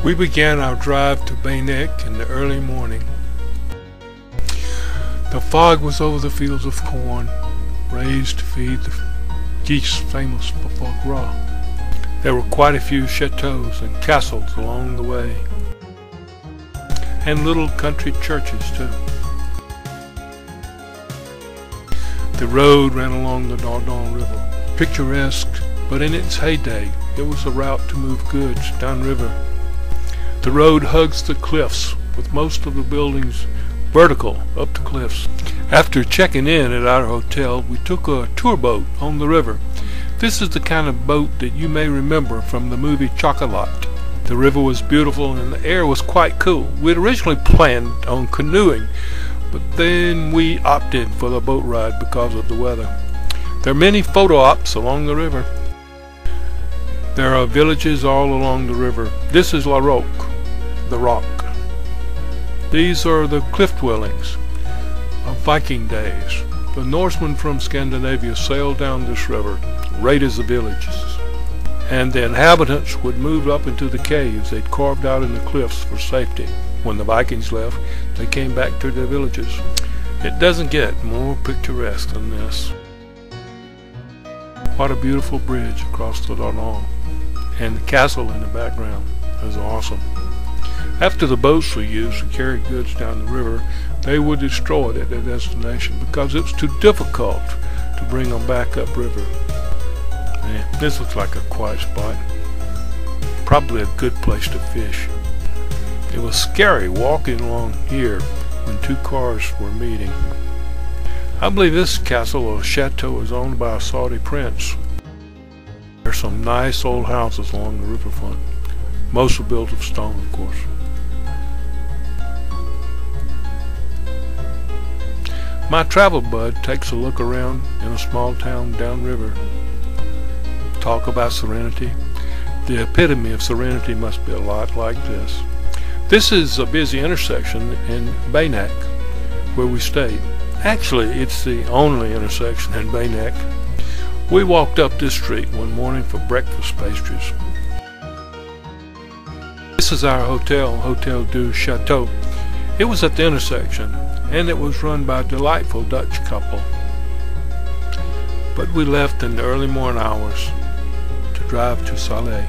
We began our drive to Baynek in the early morning. The fog was over the fields of corn, raised to feed the geese famous for foie gras. There were quite a few chateaux and castles along the way, and little country churches too. The road ran along the Dordogne River, picturesque, but in its heyday it was a route to move goods downriver. The road hugs the cliffs, with most of the buildings vertical up the cliffs. After checking in at our hotel, we took a tour boat on the river. This is the kind of boat that you may remember from the movie Chocolat. The river was beautiful and the air was quite cool. We had originally planned on canoeing, but then we opted for the boat ride because of the weather. There are many photo ops along the river. There are villages all along the river. This is La Roque, the rock. These are the cliff dwellings of Viking days. The Norsemen from Scandinavia sailed down this river, raided the villages, and the inhabitants would move up into the caves they'd carved out in the cliffs for safety. When the Vikings left, they came back to their villages. It doesn't get more picturesque than this. What a beautiful bridge across the Dordogne, and the castle in the background is awesome. After the boats were used to carry goods down the river, they were destroyed at their destination because it was too difficult to bring them back upriver. Man, this looks like a quiet spot. Probably a good place to fish. It was scary walking along here when two cars were meeting. I believe this castle or chateau is owned by a Saudi prince. There are some nice old houses along the riverfront. Most are built of stone, of course. My travel bud takes a look around in a small town downriver. Talk about serenity. The epitome of serenity must be a lot like this. This is a busy intersection in Baynek, where we stayed. Actually, it's the only intersection in Baynek. We walked up this street one morning for breakfast pastries. This is our hotel, Hotel du Chateau. It was at the intersection, and it was run by a delightful Dutch couple. But we left in the early morning hours to drive to Salé.